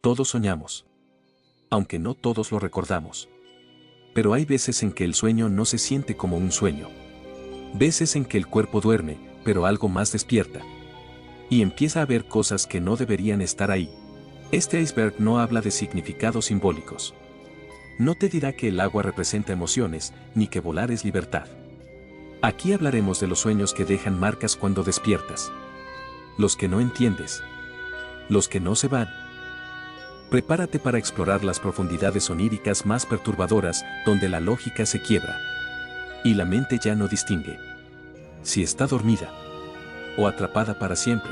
Todos soñamos. Aunque no todos lo recordamos. Pero hay veces en que el sueño no se siente como un sueño. Veces en que el cuerpo duerme, pero algo más despierta. Y empieza a ver cosas que no deberían estar ahí. Este iceberg no habla de significados simbólicos. No te dirá que el agua representa emociones, ni que volar es libertad. Aquí hablaremos de los sueños que dejan marcas cuando despiertas. Los que no entiendes. Los que no se van. Prepárate para explorar las profundidades oníricas más perturbadoras, donde la lógica se quiebra. Y la mente ya no distingue si está dormida o atrapada para siempre.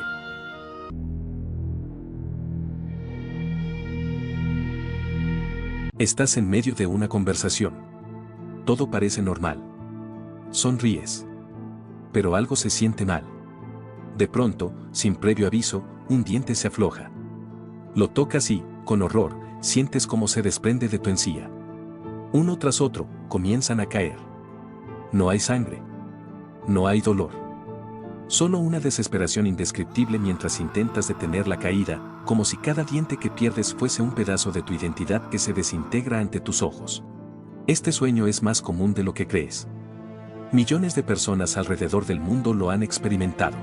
Estás en medio de una conversación. Todo parece normal. Sonríes. Pero algo se siente mal. De pronto, sin previo aviso, un diente se afloja. Lo tocas y, con horror, sientes cómo se desprende de tu encía. Uno tras otro, comienzan a caer. No hay sangre. No hay dolor. Solo una desesperación indescriptible mientras intentas detener la caída, como si cada diente que pierdes fuese un pedazo de tu identidad que se desintegra ante tus ojos. Este sueño es más común de lo que crees. Millones de personas alrededor del mundo lo han experimentado.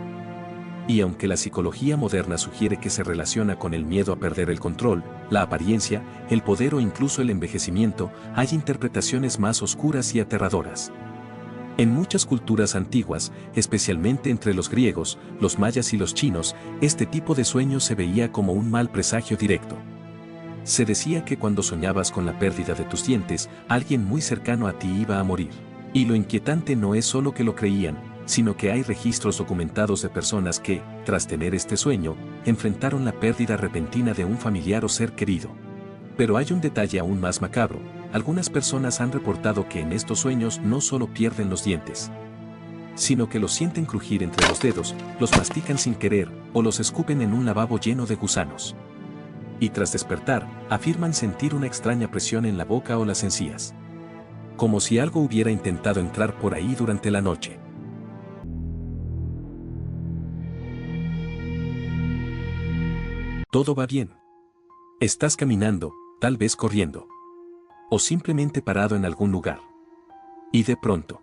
Y aunque la psicología moderna sugiere que se relaciona con el miedo a perder el control, la apariencia, el poder o incluso el envejecimiento, hay interpretaciones más oscuras y aterradoras. En muchas culturas antiguas, especialmente entre los griegos, los mayas y los chinos, este tipo de sueño se veía como un mal presagio directo. Se decía que cuando soñabas con la pérdida de tus dientes, alguien muy cercano a ti iba a morir. Y lo inquietante no es solo que lo creían, sino que hay registros documentados de personas que, tras tener este sueño, enfrentaron la pérdida repentina de un familiar o ser querido. Pero hay un detalle aún más macabro. Algunas personas han reportado que en estos sueños no solo pierden los dientes, sino que los sienten crujir entre los dedos, los mastican sin querer o los escupen en un lavabo lleno de gusanos. Y tras despertar, afirman sentir una extraña presión en la boca o las encías. Como si algo hubiera intentado entrar por ahí durante la noche. Todo va bien. Estás caminando, tal vez corriendo. O simplemente parado en algún lugar. Y de pronto,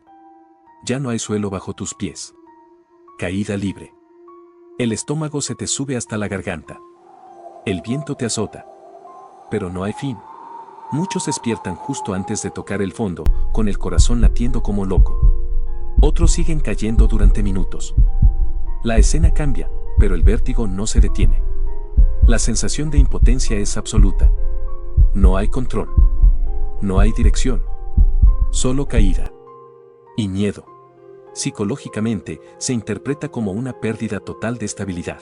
ya no hay suelo bajo tus pies. Caída libre. El estómago se te sube hasta la garganta. El viento te azota. Pero no hay fin. Muchos despiertan justo antes de tocar el fondo, con el corazón latiendo como loco. Otros siguen cayendo durante minutos. La escena cambia, pero el vértigo no se detiene. La sensación de impotencia es absoluta. No hay control. No hay dirección. Solo caída. Y miedo. Psicológicamente, se interpreta como una pérdida total de estabilidad.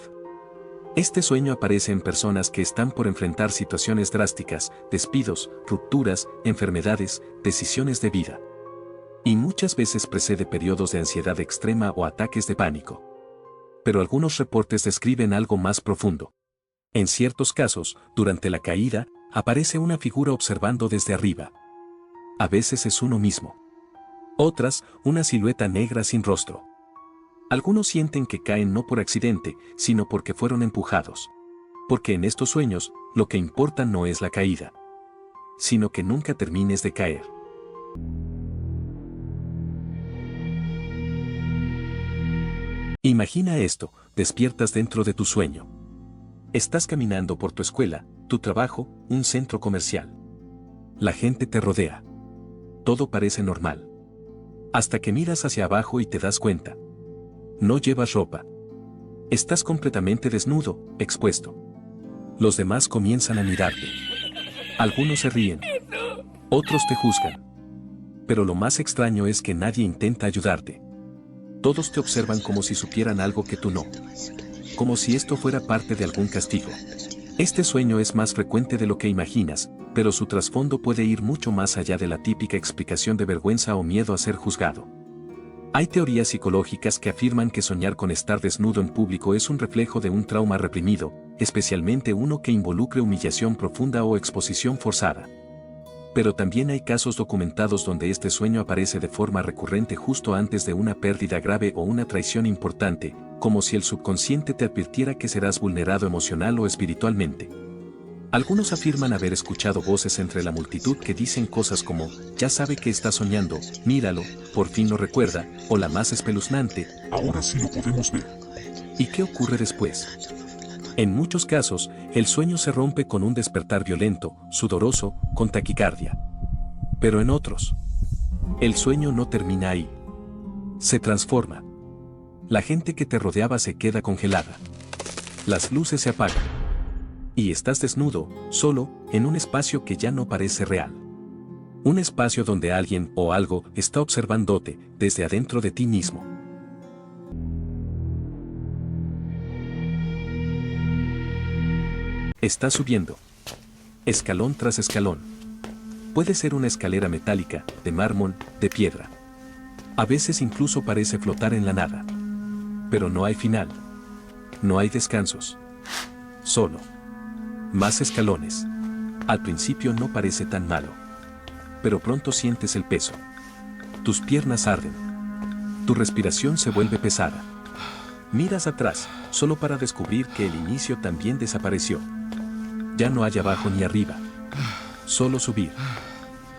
Este sueño aparece en personas que están por enfrentar situaciones drásticas, despidos, rupturas, enfermedades, decisiones de vida. Y muchas veces precede periodos de ansiedad extrema o ataques de pánico. Pero algunos reportes describen algo más profundo. En ciertos casos, durante la caída, aparece una figura observando desde arriba. A veces es uno mismo. Otras, una silueta negra sin rostro. Algunos sienten que caen no por accidente, sino porque fueron empujados. Porque en estos sueños, lo que importa no es la caída, sino que nunca termines de caer. Imagina esto, despiertas dentro de tu sueño. Estás caminando por tu escuela, tu trabajo, un centro comercial. La gente te rodea. Todo parece normal. Hasta que miras hacia abajo y te das cuenta. No llevas ropa. Estás completamente desnudo, expuesto. Los demás comienzan a mirarte. Algunos se ríen. Otros te juzgan. Pero lo más extraño es que nadie intenta ayudarte. Todos te observan como si supieran algo que tú no. Como si esto fuera parte de algún castigo. Este sueño es más frecuente de lo que imaginas, pero su trasfondo puede ir mucho más allá de la típica explicación de vergüenza o miedo a ser juzgado. Hay teorías psicológicas que afirman que soñar con estar desnudo en público es un reflejo de un trauma reprimido, especialmente uno que involucre humillación profunda o exposición forzada. Pero también hay casos documentados donde este sueño aparece de forma recurrente justo antes de una pérdida grave o una traición importante, como si el subconsciente te advirtiera que serás vulnerado emocional o espiritualmente. Algunos afirman haber escuchado voces entre la multitud que dicen cosas como, ya sabe que está soñando, míralo, por fin lo recuerda, o la más espeluznante, ahora sí lo podemos ver. ¿Y qué ocurre después? En muchos casos, el sueño se rompe con un despertar violento, sudoroso, con taquicardia. Pero en otros, el sueño no termina ahí. Se transforma. La gente que te rodeaba se queda congelada. Las luces se apagan. Y estás desnudo, solo, en un espacio que ya no parece real. Un espacio donde alguien o algo está observándote desde adentro de ti mismo. Estás subiendo. Escalón tras escalón. Puede ser una escalera metálica, de mármol, de piedra. A veces incluso parece flotar en la nada. Pero no hay final. No hay descansos. Solo más escalones. Al principio no parece tan malo. Pero pronto sientes el peso. Tus piernas arden. Tu respiración se vuelve pesada. Miras atrás, solo para descubrir que el inicio también desapareció. Ya no hay abajo ni arriba. Solo subir.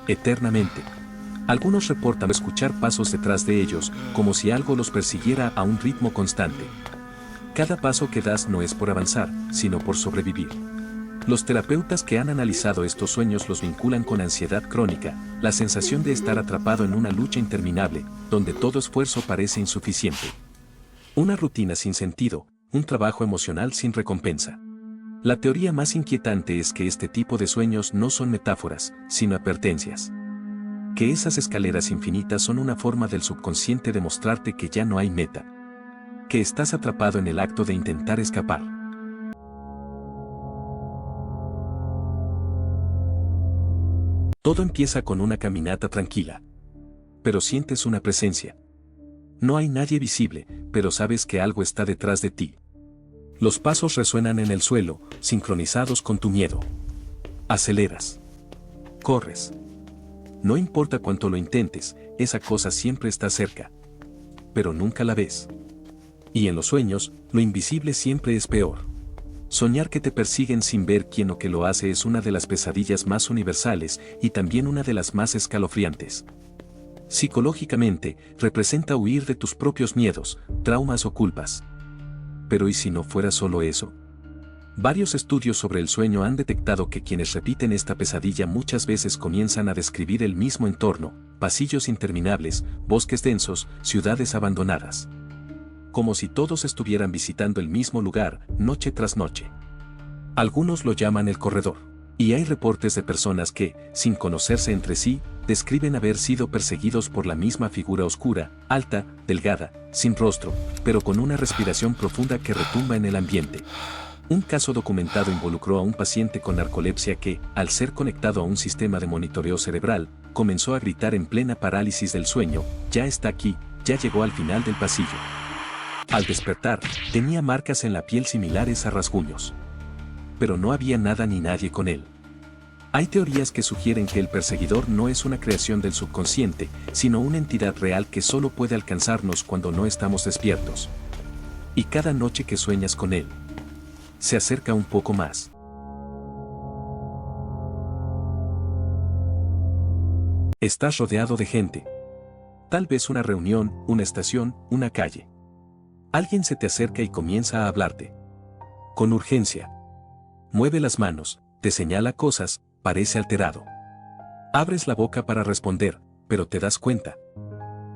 Eternamente. Algunos reportan escuchar pasos detrás de ellos, como si algo los persiguiera a un ritmo constante. Cada paso que das no es por avanzar, sino por sobrevivir. Los terapeutas que han analizado estos sueños los vinculan con ansiedad crónica, la sensación de estar atrapado en una lucha interminable, donde todo esfuerzo parece insuficiente. Una rutina sin sentido, un trabajo emocional sin recompensa. La teoría más inquietante es que este tipo de sueños no son metáforas, sino advertencias. Que esas escaleras infinitas son una forma del subconsciente de mostrarte que ya no hay meta. Que estás atrapado en el acto de intentar escapar. Todo empieza con una caminata tranquila. Pero sientes una presencia. No hay nadie visible, pero sabes que algo está detrás de ti. Los pasos resuenan en el suelo, sincronizados con tu miedo. Aceleras. Corres. No importa cuánto lo intentes, esa cosa siempre está cerca. Pero nunca la ves. Y en los sueños, lo invisible siempre es peor. Soñar que te persiguen sin ver quién o qué lo hace es una de las pesadillas más universales y también una de las más escalofriantes. Psicológicamente, representa huir de tus propios miedos, traumas o culpas. Pero ¿y si no fuera solo eso? Varios estudios sobre el sueño han detectado que quienes repiten esta pesadilla muchas veces comienzan a describir el mismo entorno, pasillos interminables, bosques densos, ciudades abandonadas. Como si todos estuvieran visitando el mismo lugar, noche tras noche. Algunos lo llaman el corredor. Y hay reportes de personas que, sin conocerse entre sí, describen haber sido perseguidos por la misma figura oscura, alta, delgada, sin rostro, pero con una respiración profunda que retumba en el ambiente. Un caso documentado involucró a un paciente con narcolepsia que, al ser conectado a un sistema de monitoreo cerebral, comenzó a gritar en plena parálisis del sueño, ya está aquí, ya llegó al final del pasillo. Al despertar, tenía marcas en la piel similares a rasguños. Pero no había nada ni nadie con él. Hay teorías que sugieren que el perseguidor no es una creación del subconsciente, sino una entidad real que solo puede alcanzarnos cuando no estamos despiertos. Y cada noche que sueñas con él, se acerca un poco más. Estás rodeado de gente. Tal vez una reunión, una estación, una calle. Alguien se te acerca y comienza a hablarte. Con urgencia. Mueve las manos, te señala cosas, parece alterado. Abres la boca para responder, pero te das cuenta.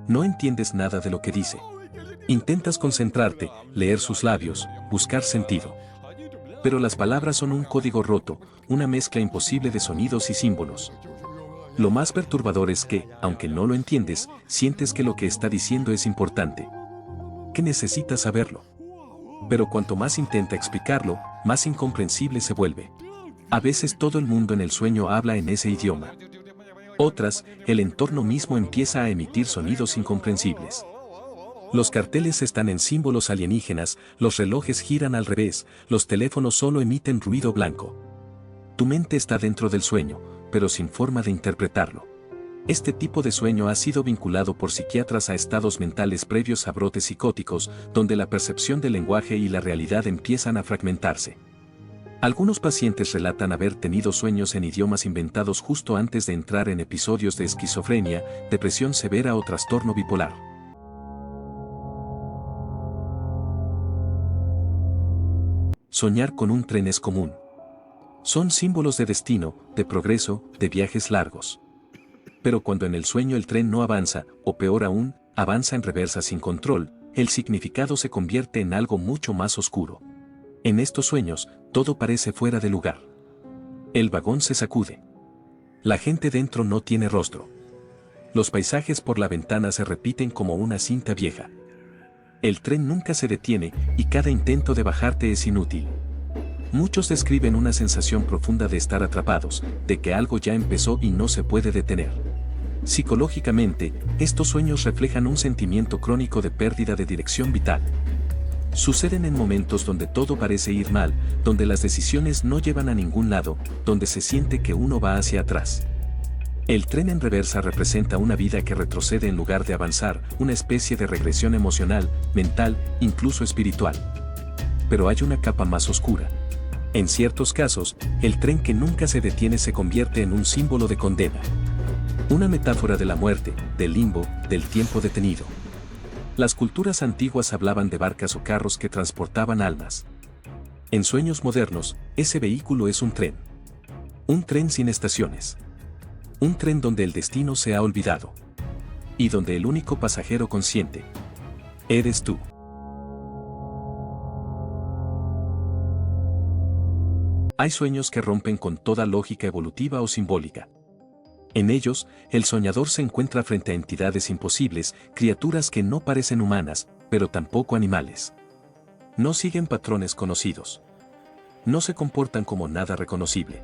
No entiendes nada de lo que dice. Intentas concentrarte, leer sus labios, buscar sentido. Pero las palabras son un código roto, una mezcla imposible de sonidos y símbolos. Lo más perturbador es que, aunque no lo entiendes, sientes que lo que está diciendo es importante. Que necesitas saberlo. Pero cuanto más intenta explicarlo, más incomprensible se vuelve. A veces todo el mundo en el sueño habla en ese idioma. Otras, el entorno mismo empieza a emitir sonidos incomprensibles. Los carteles están en símbolos alienígenas, los relojes giran al revés, los teléfonos solo emiten ruido blanco. Tu mente está dentro del sueño, pero sin forma de interpretarlo. Este tipo de sueño ha sido vinculado por psiquiatras a estados mentales previos a brotes psicóticos, donde la percepción del lenguaje y la realidad empiezan a fragmentarse. Algunos pacientes relatan haber tenido sueños en idiomas inventados justo antes de entrar en episodios de esquizofrenia, depresión severa o trastorno bipolar. Soñar con un tren es común. Son símbolos de destino, de progreso, de viajes largos. Pero cuando en el sueño el tren no avanza, o peor aún, avanza en reversa sin control, el significado se convierte en algo mucho más oscuro. En estos sueños, todo parece fuera de lugar. El vagón se sacude. La gente dentro no tiene rostro. Los paisajes por la ventana se repiten como una cinta vieja. El tren nunca se detiene y cada intento de bajarte es inútil. Muchos describen una sensación profunda de estar atrapados, de que algo ya empezó y no se puede detener. Psicológicamente, estos sueños reflejan un sentimiento crónico de pérdida de dirección vital. Suceden en momentos donde todo parece ir mal, donde las decisiones no llevan a ningún lado, donde se siente que uno va hacia atrás. El tren en reversa representa una vida que retrocede en lugar de avanzar, una especie de regresión emocional, mental, incluso espiritual. Pero hay una capa más oscura. En ciertos casos, el tren que nunca se detiene se convierte en un símbolo de condena. Una metáfora de la muerte, del limbo, del tiempo detenido. Las culturas antiguas hablaban de barcas o carros que transportaban almas. En sueños modernos, ese vehículo es un tren. Un tren sin estaciones. Un tren donde el destino se ha olvidado. Y donde el único pasajero consciente eres tú. Hay sueños que rompen con toda lógica evolutiva o simbólica. En ellos, el soñador se encuentra frente a entidades imposibles, criaturas que no parecen humanas, pero tampoco animales. No siguen patrones conocidos. No se comportan como nada reconocible.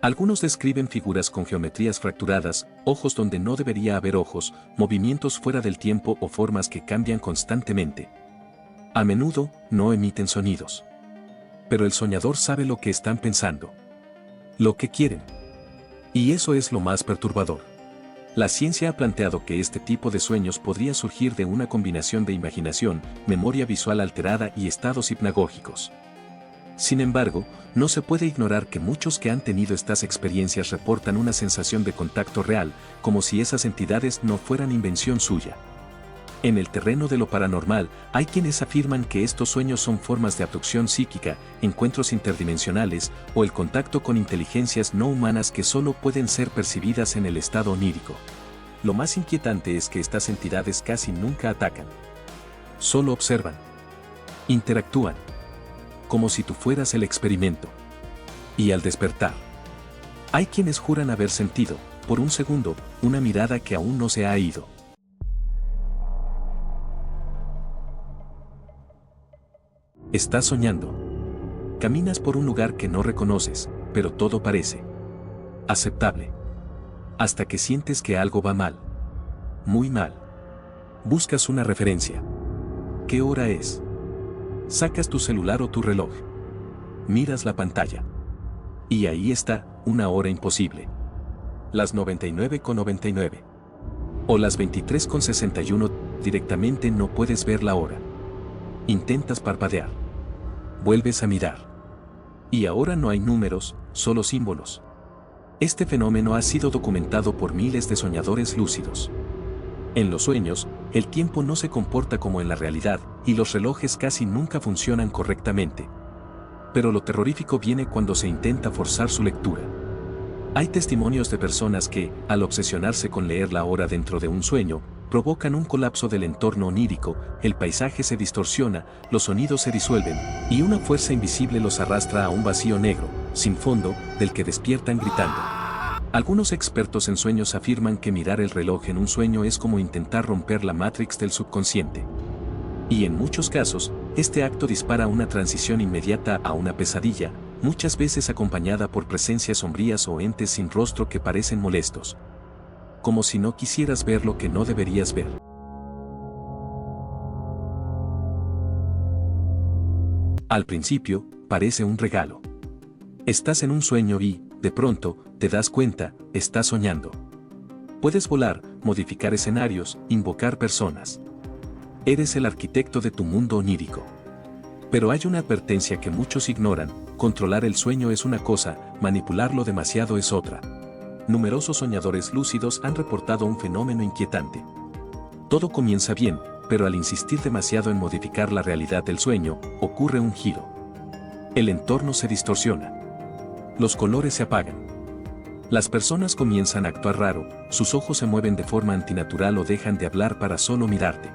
Algunos describen figuras con geometrías fracturadas, ojos donde no debería haber ojos, movimientos fuera del tiempo o formas que cambian constantemente. A menudo, no emiten sonidos. Pero el soñador sabe lo que están pensando. Lo que quieren. Y eso es lo más perturbador. La ciencia ha planteado que este tipo de sueños podría surgir de una combinación de imaginación, memoria visual alterada y estados hipnagógicos. Sin embargo, no se puede ignorar que muchos que han tenido estas experiencias reportan una sensación de contacto real, como si esas entidades no fueran invención suya. En el terreno de lo paranormal, hay quienes afirman que estos sueños son formas de abducción psíquica, encuentros interdimensionales o el contacto con inteligencias no humanas que solo pueden ser percibidas en el estado onírico. Lo más inquietante es que estas entidades casi nunca atacan. Solo observan. Interactúan. Como si tú fueras el experimento. Y al despertar, hay quienes juran haber sentido, por un segundo, una mirada que aún no se ha ido. Estás soñando. Caminas por un lugar que no reconoces, pero todo parece aceptable. Hasta que sientes que algo va mal. Muy mal. Buscas una referencia. ¿Qué hora es? Sacas tu celular o tu reloj. Miras la pantalla. Y ahí está, una hora imposible. Las 99:99. O las 23:61, directamente no puedes ver la hora. Intentas parpadear. Vuelves a mirar. Y ahora no hay números, solo símbolos. Este fenómeno ha sido documentado por miles de soñadores lúcidos. En los sueños, el tiempo no se comporta como en la realidad, y los relojes casi nunca funcionan correctamente. Pero lo terrorífico viene cuando se intenta forzar su lectura. Hay testimonios de personas que, al obsesionarse con leer la hora dentro de un sueño, provocan un colapso del entorno onírico, el paisaje se distorsiona, los sonidos se disuelven, y una fuerza invisible los arrastra a un vacío negro, sin fondo, del que despiertan gritando. Algunos expertos en sueños afirman que mirar el reloj en un sueño es como intentar romper la Matrix del subconsciente. Y en muchos casos, este acto dispara una transición inmediata a una pesadilla, muchas veces acompañada por presencias sombrías o entes sin rostro que parecen molestos. Como si no quisieras ver lo que no deberías ver. Al principio, parece un regalo. Estás en un sueño y, de pronto, te das cuenta, estás soñando. Puedes volar, modificar escenarios, invocar personas. Eres el arquitecto de tu mundo onírico. Pero hay una advertencia que muchos ignoran, controlar el sueño es una cosa, manipularlo demasiado es otra. Numerosos soñadores lúcidos han reportado un fenómeno inquietante. Todo comienza bien, pero al insistir demasiado en modificar la realidad del sueño, ocurre un giro. El entorno se distorsiona. Los colores se apagan. Las personas comienzan a actuar raro, sus ojos se mueven de forma antinatural o dejan de hablar para solo mirarte.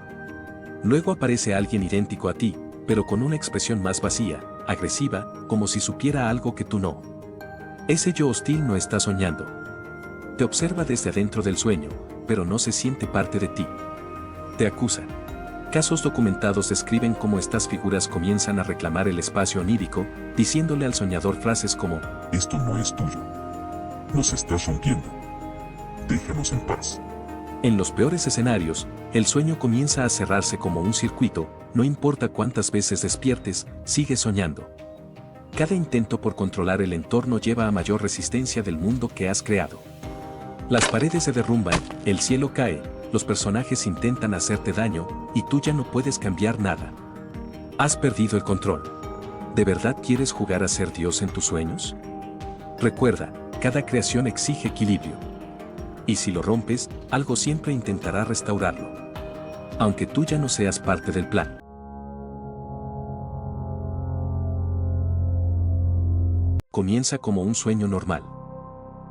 Luego aparece alguien idéntico a ti, pero con una expresión más vacía, agresiva, como si supiera algo que tú no. Ese yo hostil no está soñando. Te observa desde adentro del sueño, pero no se siente parte de ti. Te acusa. Casos documentados describen cómo estas figuras comienzan a reclamar el espacio onírico, diciéndole al soñador frases como: esto no es tuyo. Nos estás rompiendo. Déjanos en paz. En los peores escenarios, el sueño comienza a cerrarse como un circuito, no importa cuántas veces despiertes, sigues soñando. Cada intento por controlar el entorno lleva a mayor resistencia del mundo que has creado. Las paredes se derrumban, el cielo cae, los personajes intentan hacerte daño, y tú ya no puedes cambiar nada. Has perdido el control. ¿De verdad quieres jugar a ser Dios en tus sueños? Recuerda, cada creación exige equilibrio. Y si lo rompes, algo siempre intentará restaurarlo. Aunque tú ya no seas parte del plan. Comienza como un sueño normal.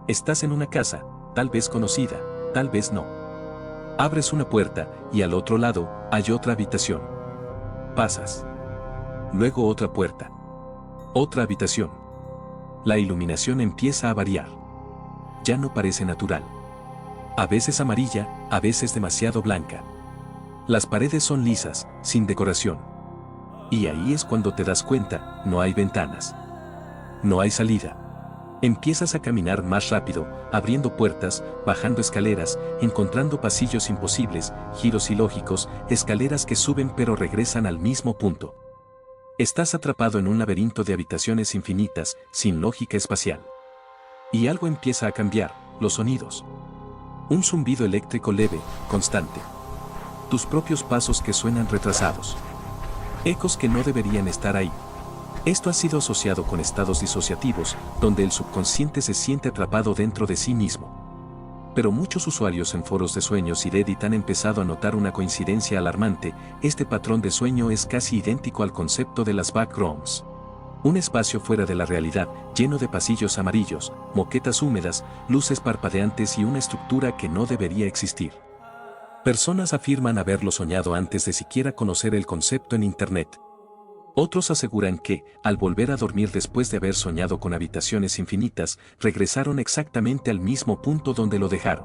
Estás en una casa, tal vez conocida, tal vez no. Abres una puerta, y al otro lado, hay otra habitación. Pasas. Luego otra puerta. Otra habitación. La iluminación empieza a variar. Ya no parece natural. A veces amarilla, a veces demasiado blanca. Las paredes son lisas, sin decoración. Y ahí es cuando te das cuenta, no hay ventanas. No hay salida. Empiezas a caminar más rápido, abriendo puertas, bajando escaleras, encontrando pasillos imposibles, giros ilógicos, escaleras que suben pero regresan al mismo punto. Estás atrapado en un laberinto de habitaciones infinitas, sin lógica espacial. Y algo empieza a cambiar, los sonidos. Un zumbido eléctrico leve, constante. Tus propios pasos que suenan retrasados. Ecos que no deberían estar ahí. Esto ha sido asociado con estados disociativos, donde el subconsciente se siente atrapado dentro de sí mismo. Pero muchos usuarios en foros de sueños y Reddit han empezado a notar una coincidencia alarmante: este patrón de sueño es casi idéntico al concepto de las backrooms. Un espacio fuera de la realidad, lleno de pasillos amarillos, moquetas húmedas, luces parpadeantes y una estructura que no debería existir. Personas afirman haberlo soñado antes de siquiera conocer el concepto en Internet. Otros aseguran que, al volver a dormir después de haber soñado con habitaciones infinitas, regresaron exactamente al mismo punto donde lo dejaron.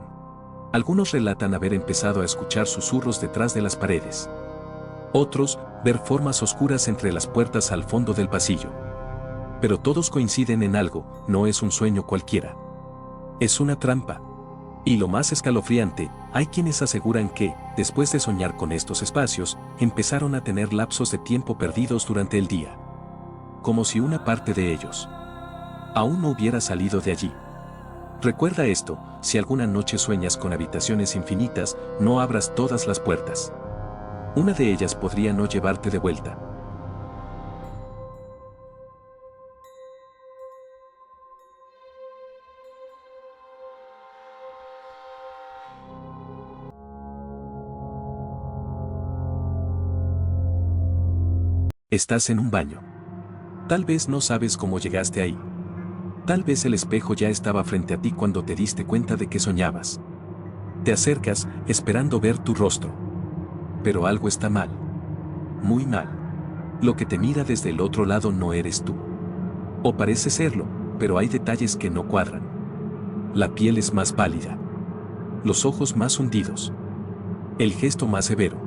Algunos relatan haber empezado a escuchar susurros detrás de las paredes. Otros, ver formas oscuras entre las puertas al fondo del pasillo. Pero todos coinciden en algo: no es un sueño cualquiera. Es una trampa. Y lo más escalofriante, hay quienes aseguran que, después de soñar con estos espacios, empezaron a tener lapsos de tiempo perdidos durante el día. Como si una parte de ellos aún no hubiera salido de allí. Recuerda esto: si alguna noche sueñas con habitaciones infinitas, no abras todas las puertas. Una de ellas podría no llevarte de vuelta. Estás en un baño. Tal vez no sabes cómo llegaste ahí. Tal vez el espejo ya estaba frente a ti cuando te diste cuenta de que soñabas. Te acercas, esperando ver tu rostro. Pero algo está mal. Muy mal. Lo que te mira desde el otro lado no eres tú. O parece serlo, pero hay detalles que no cuadran. La piel es más pálida. Los ojos más hundidos. El gesto más severo.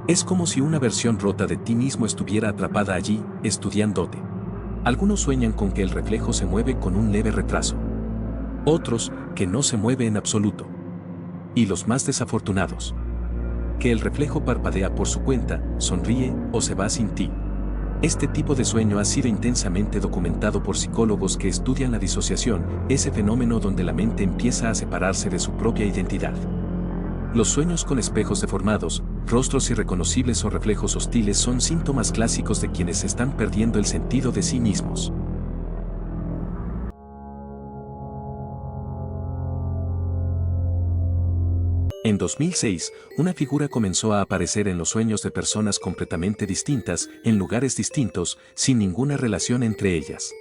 Es como si una versión rota de ti mismo estuviera atrapada allí, estudiándote. Algunos sueñan con que el reflejo se mueve con un leve retraso. Otros, que no se mueve en absoluto. Y los más desafortunados, que el reflejo parpadea por su cuenta, sonríe o se va sin ti. Este tipo de sueño ha sido intensamente documentado por psicólogos que estudian la disociación, ese fenómeno donde la mente empieza a separarse de su propia identidad. Los sueños con espejos deformados, rostros irreconocibles o reflejos hostiles son síntomas clásicos de quienes están perdiendo el sentido de sí mismos. En 2006, una figura comenzó a aparecer en los sueños de personas completamente distintas, en lugares distintos, sin ninguna relación entre ellas.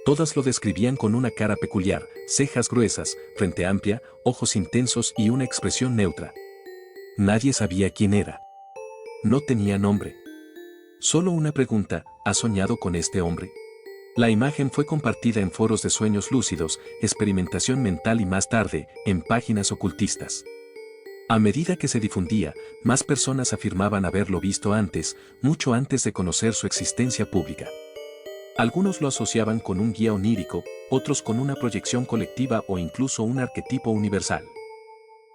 Todas lo describían con una cara peculiar, cejas gruesas, frente amplia, ojos intensos y una expresión neutra. Nadie sabía quién era. No tenía nombre. Solo una pregunta: ¿has soñado con este hombre? La imagen fue compartida en foros de sueños lúcidos, experimentación mental y más tarde, en páginas ocultistas. A medida que se difundía, más personas afirmaban haberlo visto antes, mucho antes de conocer su existencia pública. Algunos lo asociaban con un guía onírico, otros con una proyección colectiva o incluso un arquetipo universal.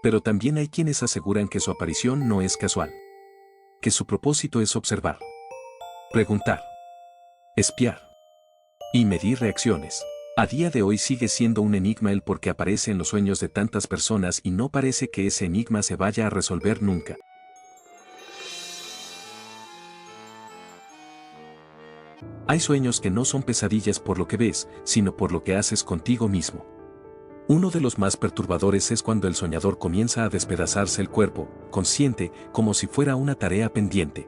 Pero también hay quienes aseguran que su aparición no es casual. Que su propósito es observar, preguntar, espiar y medir reacciones. A día de hoy sigue siendo un enigma el por qué aparece en los sueños de tantas personas y no parece que ese enigma se vaya a resolver nunca. Hay sueños que no son pesadillas por lo que ves, sino por lo que haces contigo mismo. Uno de los más perturbadores es cuando el soñador comienza a despedazarse el cuerpo, consciente, como si fuera una tarea pendiente.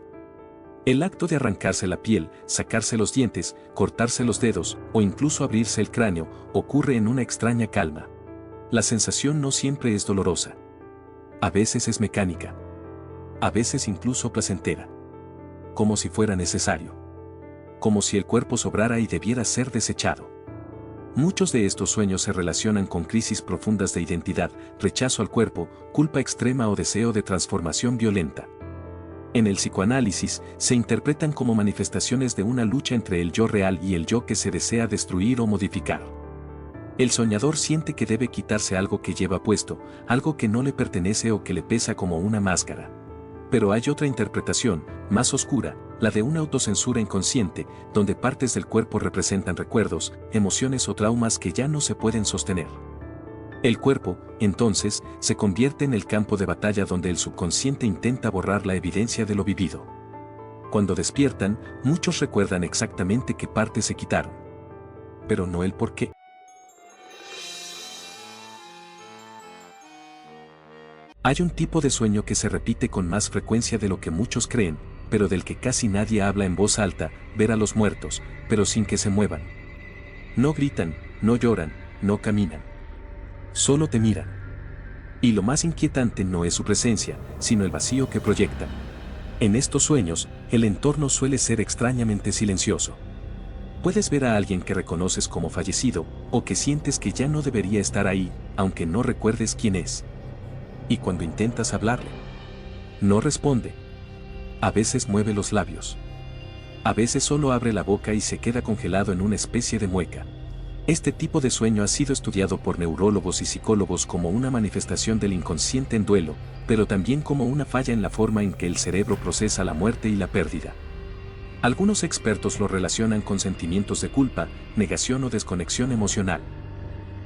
El acto de arrancarse la piel, sacarse los dientes, cortarse los dedos o incluso abrirse el cráneo ocurre en una extraña calma. La sensación no siempre es dolorosa. A veces es mecánica. A veces incluso placentera. Como si fuera necesario. Como si el cuerpo sobrara y debiera ser desechado. Muchos de estos sueños se relacionan con crisis profundas de identidad, rechazo al cuerpo, culpa extrema o deseo de transformación violenta. En el psicoanálisis, se interpretan como manifestaciones de una lucha entre el yo real y el yo que se desea destruir o modificar. El soñador siente que debe quitarse algo que lleva puesto, algo que no le pertenece o que le pesa como una máscara. Pero hay otra interpretación, más oscura, la de una autocensura inconsciente, donde partes del cuerpo representan recuerdos, emociones o traumas que ya no se pueden sostener. El cuerpo, entonces, se convierte en el campo de batalla donde el subconsciente intenta borrar la evidencia de lo vivido. Cuando despiertan, muchos recuerdan exactamente qué partes se quitaron. Pero no el por qué. Hay un tipo de sueño que se repite con más frecuencia de lo que muchos creen, pero del que casi nadie habla en voz alta: ver a los muertos, pero sin que se muevan. No gritan, no lloran, no caminan. Solo te miran. Y lo más inquietante no es su presencia, sino el vacío que proyectan. En estos sueños, el entorno suele ser extrañamente silencioso. Puedes ver a alguien que reconoces como fallecido, o que sientes que ya no debería estar ahí, aunque no recuerdes quién es. Y cuando intentas hablarle, no responde. A veces mueve los labios. A veces solo abre la boca y se queda congelado en una especie de mueca. Este tipo de sueño ha sido estudiado por neurólogos y psicólogos como una manifestación del inconsciente en duelo, pero también como una falla en la forma en que el cerebro procesa la muerte y la pérdida. Algunos expertos lo relacionan con sentimientos de culpa, negación o desconexión emocional.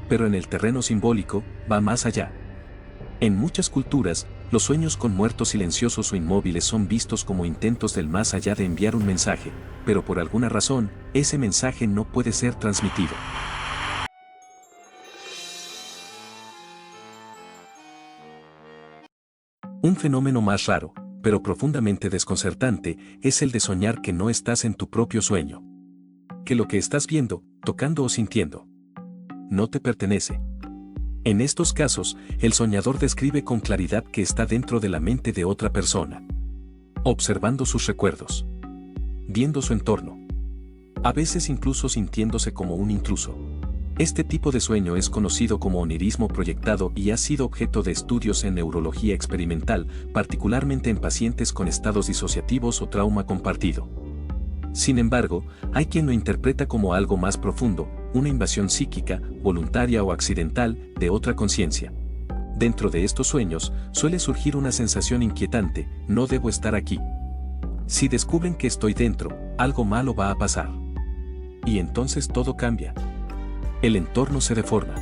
Pero en el terreno simbólico, va más allá. En muchas culturas, los sueños con muertos silenciosos o inmóviles son vistos como intentos del más allá de enviar un mensaje, pero por alguna razón, ese mensaje no puede ser transmitido. Un fenómeno más raro, pero profundamente desconcertante, es el de soñar que no estás en tu propio sueño. Que lo que estás viendo, tocando o sintiendo, no te pertenece. En estos casos, el soñador describe con claridad que está dentro de la mente de otra persona, observando sus recuerdos, viendo su entorno, a veces incluso sintiéndose como un intruso. Este tipo de sueño es conocido como onirismo proyectado y ha sido objeto de estudios en neurología experimental, particularmente en pacientes con estados disociativos o trauma compartido. Sin embargo, hay quien lo interpreta como algo más profundo, una invasión psíquica, voluntaria o accidental, de otra conciencia. Dentro de estos sueños, suele surgir una sensación inquietante: no debo estar aquí. Si descubren que estoy dentro, algo malo va a pasar. Y entonces todo cambia. El entorno se deforma.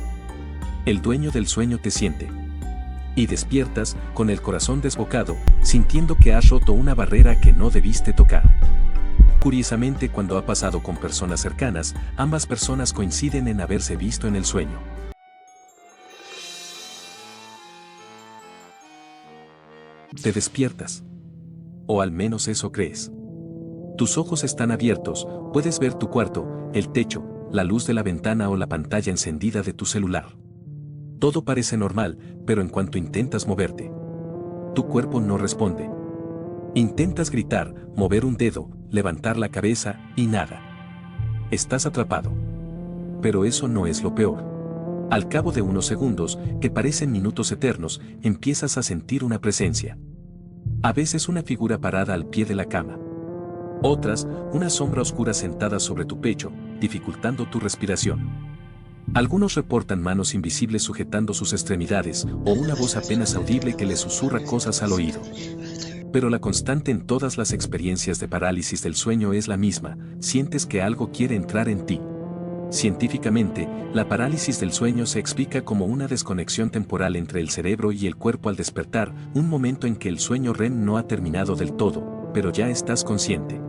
El dueño del sueño te siente. Y despiertas, con el corazón desbocado, sintiendo que has roto una barrera que no debiste tocar. Curiosamente, cuando ha pasado con personas cercanas, ambas personas coinciden en haberse visto en el sueño. Te despiertas. O al menos eso crees. Tus ojos están abiertos, puedes ver tu cuarto, el techo, la luz de la ventana o la pantalla encendida de tu celular. Todo parece normal, pero en cuanto intentas moverte, tu cuerpo no responde. Intentas gritar, mover un dedo, levantar la cabeza y nada. Estás atrapado. Pero eso no es lo peor. Al cabo de unos segundos, que parecen minutos eternos, empiezas a sentir una presencia. A veces una figura parada al pie de la cama. Otras, una sombra oscura sentada sobre tu pecho, dificultando tu respiración. Algunos reportan manos invisibles sujetando sus extremidades o una voz apenas audible que les susurra cosas al oído. Pero la constante en todas las experiencias de parálisis del sueño es la misma: sientes que algo quiere entrar en ti. Científicamente, la parálisis del sueño se explica como una desconexión temporal entre el cerebro y el cuerpo al despertar, un momento en que el sueño REM no ha terminado del todo, pero ya estás consciente.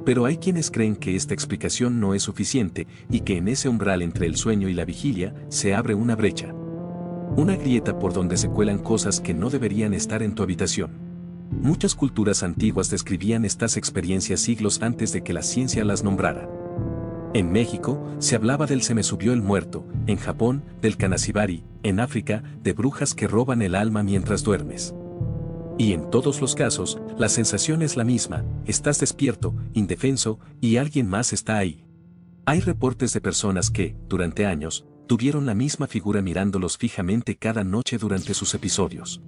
Pero hay quienes creen que esta explicación no es suficiente y que en ese umbral entre el sueño y la vigilia se abre una brecha. Una grieta por donde se cuelan cosas que no deberían estar en tu habitación. Muchas culturas antiguas describían estas experiencias siglos antes de que la ciencia las nombrara. En México, se hablaba del se me subió el muerto, en Japón, del kanashibari, en África, de brujas que roban el alma mientras duermes. Y en todos los casos, la sensación es la misma: estás despierto, indefenso, y alguien más está ahí. Hay reportes de personas que, durante años, tuvieron la misma figura mirándolos fijamente cada noche durante sus episodios.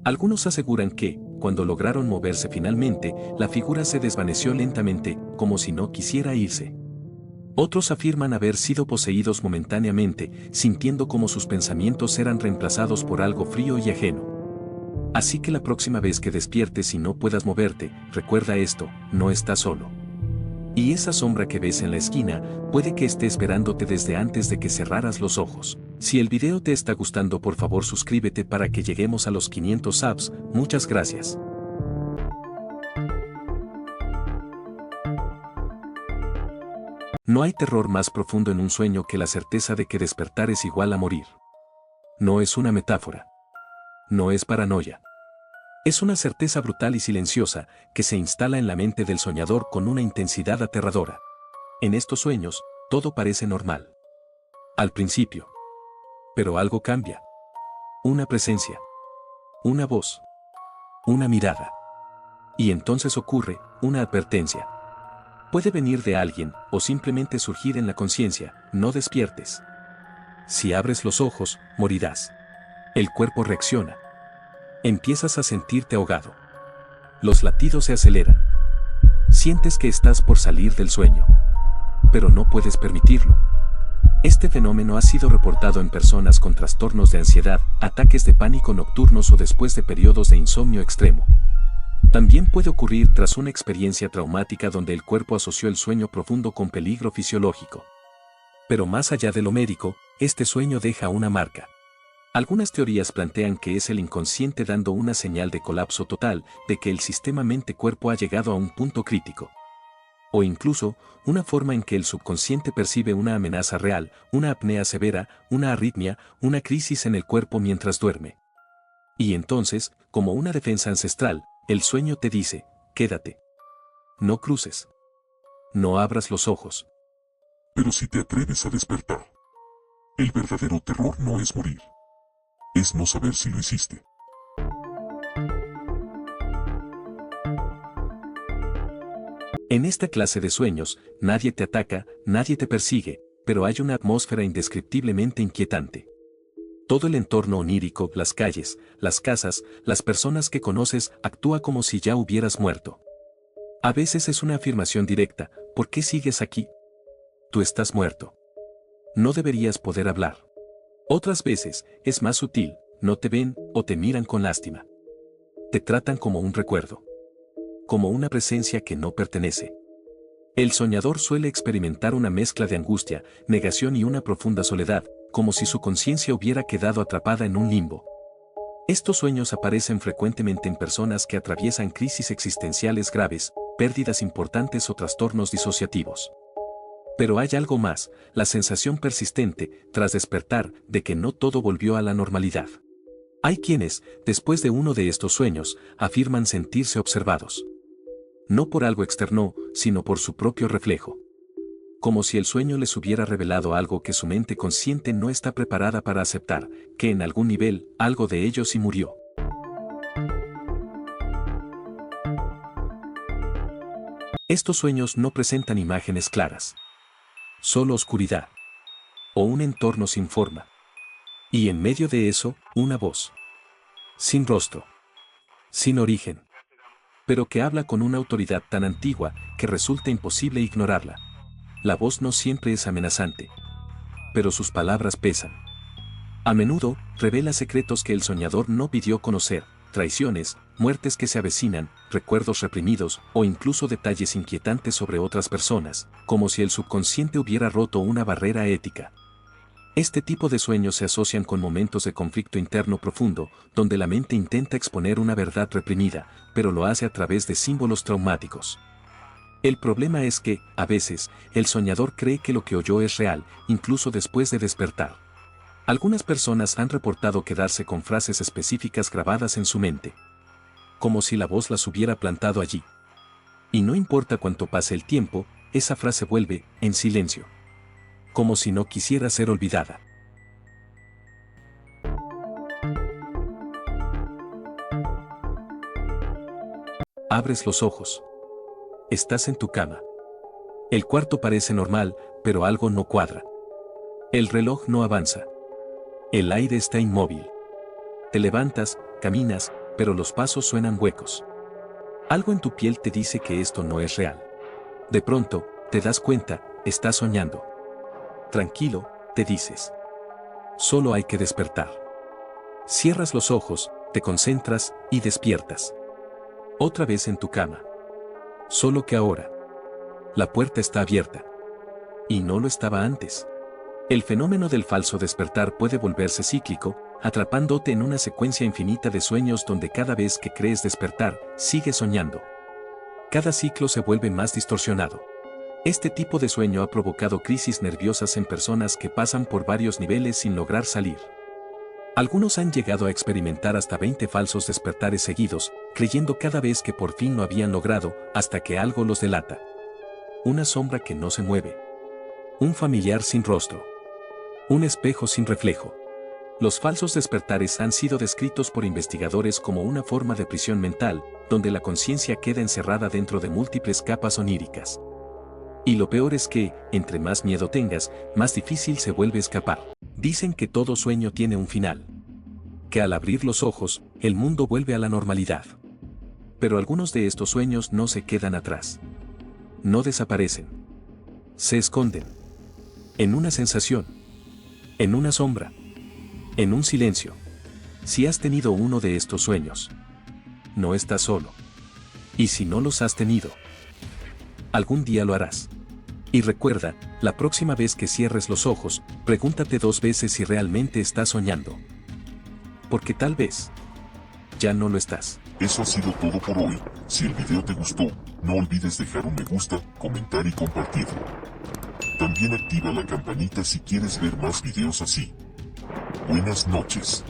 Algunos aseguran que, cuando lograron moverse finalmente, la figura se desvaneció lentamente, como si no quisiera irse. Otros afirman haber sido poseídos momentáneamente, sintiendo como sus pensamientos eran reemplazados por algo frío y ajeno. Así que la próxima vez que despiertes y no puedas moverte, recuerda esto: no estás solo. Y esa sombra que ves en la esquina, puede que esté esperándote desde antes de que cerraras los ojos. Si el video te está gustando, por favor suscríbete para que lleguemos a los 500 subs. Muchas gracias. No hay terror más profundo en un sueño que la certeza de que despertar es igual a morir. No es una metáfora. No es paranoia. Es una certeza brutal y silenciosa que se instala en la mente del soñador con una intensidad aterradora. En estos sueños, todo parece normal. Al principio. Pero algo cambia. Una presencia. Una voz. Una mirada. Y entonces ocurre una advertencia. Puede venir de alguien o simplemente surgir en la conciencia: no despiertes. Si abres los ojos, morirás. El cuerpo reacciona. Empiezas a sentirte ahogado. Los latidos se aceleran. Sientes que estás por salir del sueño. Pero no puedes permitirlo. Este fenómeno ha sido reportado en personas con trastornos de ansiedad, ataques de pánico nocturnos o después de periodos de insomnio extremo. También puede ocurrir tras una experiencia traumática donde el cuerpo asoció el sueño profundo con peligro fisiológico. Pero más allá de lo médico, este sueño deja una marca. Algunas teorías plantean que es el inconsciente dando una señal de colapso total, de que el sistema mente-cuerpo ha llegado a un punto crítico. O incluso, una forma en que el subconsciente percibe una amenaza real, una apnea severa, una arritmia, una crisis en el cuerpo mientras duerme. Y entonces, como una defensa ancestral, el sueño te dice: quédate. No cruces. No abras los ojos. Pero si te atreves a despertar, el verdadero terror no es morir. Es no saber si lo hiciste. En esta clase de sueños, nadie te ataca, nadie te persigue, pero hay una atmósfera indescriptiblemente inquietante. Todo el entorno onírico, las calles, las casas, las personas que conoces, actúa como si ya hubieras muerto. A veces es una afirmación directa: ¿por qué sigues aquí? Tú estás muerto. No deberías poder hablar. Otras veces, es más sutil: no te ven o te miran con lástima. Te tratan como un recuerdo. Como una presencia que no pertenece. El soñador suele experimentar una mezcla de angustia, negación y una profunda soledad, como si su conciencia hubiera quedado atrapada en un limbo. Estos sueños aparecen frecuentemente en personas que atraviesan crisis existenciales graves, pérdidas importantes o trastornos disociativos. Pero hay algo más: la sensación persistente, tras despertar, de que no todo volvió a la normalidad. Hay quienes, después de uno de estos sueños, afirman sentirse observados. No por algo externo, sino por su propio reflejo. Como si el sueño les hubiera revelado algo que su mente consciente no está preparada para aceptar, que en algún nivel, algo de ello sí murió. Estos sueños no presentan imágenes claras. Solo oscuridad. O un entorno sin forma. Y en medio de eso, una voz. Sin rostro. Sin origen. Pero que habla con una autoridad tan antigua que resulta imposible ignorarla. La voz no siempre es amenazante. Pero sus palabras pesan. A menudo, revela secretos que el soñador no pidió conocer, traiciones, muertes que se avecinan, recuerdos reprimidos o incluso detalles inquietantes sobre otras personas, como si el subconsciente hubiera roto una barrera ética. Este tipo de sueños se asocian con momentos de conflicto interno profundo, donde la mente intenta exponer una verdad reprimida, pero lo hace a través de símbolos traumáticos. El problema es que, a veces, el soñador cree que lo que oyó es real, incluso después de despertar. Algunas personas han reportado quedarse con frases específicas grabadas en su mente. Como si la voz las hubiera plantado allí. Y no importa cuánto pase el tiempo, esa frase vuelve, en silencio. Como si no quisiera ser olvidada. Abres los ojos. Estás en tu cama. El cuarto parece normal, pero algo no cuadra. El reloj no avanza. El aire está inmóvil. Te levantas, caminas, pero los pasos suenan huecos. Algo en tu piel te dice que esto no es real. De pronto, te das cuenta, estás soñando. Tranquilo, te dices. Solo hay que despertar. Cierras los ojos, te concentras y despiertas. Otra vez en tu cama. Solo que ahora, la puerta está abierta. Y no lo estaba antes. El fenómeno del falso despertar puede volverse cíclico, atrapándote en una secuencia infinita de sueños donde cada vez que crees despertar, sigues soñando. Cada ciclo se vuelve más distorsionado. Este tipo de sueño ha provocado crisis nerviosas en personas que pasan por varios niveles sin lograr salir. Algunos han llegado a experimentar hasta 20 falsos despertares seguidos, creyendo cada vez que por fin lo habían logrado, hasta que algo los delata. Una sombra que no se mueve. Un familiar sin rostro. Un espejo sin reflejo. Los falsos despertares han sido descritos por investigadores como una forma de prisión mental, donde la conciencia queda encerrada dentro de múltiples capas oníricas. Y lo peor es que, entre más miedo tengas, más difícil se vuelve escapar. Dicen que todo sueño tiene un final. Que al abrir los ojos, el mundo vuelve a la normalidad. Pero algunos de estos sueños no se quedan atrás. No desaparecen. Se esconden. En una sensación. En una sombra. En un silencio. Si has tenido uno de estos sueños, no estás solo. Y si no los has tenido, algún día lo harás. Y recuerda, la próxima vez que cierres los ojos, pregúntate 2 veces si realmente estás soñando. Porque tal vez, ya no lo estás. Eso ha sido todo por hoy. Si el video te gustó, no olvides dejar un me gusta, comentar y compartirlo. También activa la campanita si quieres ver más videos así. Buenas noches.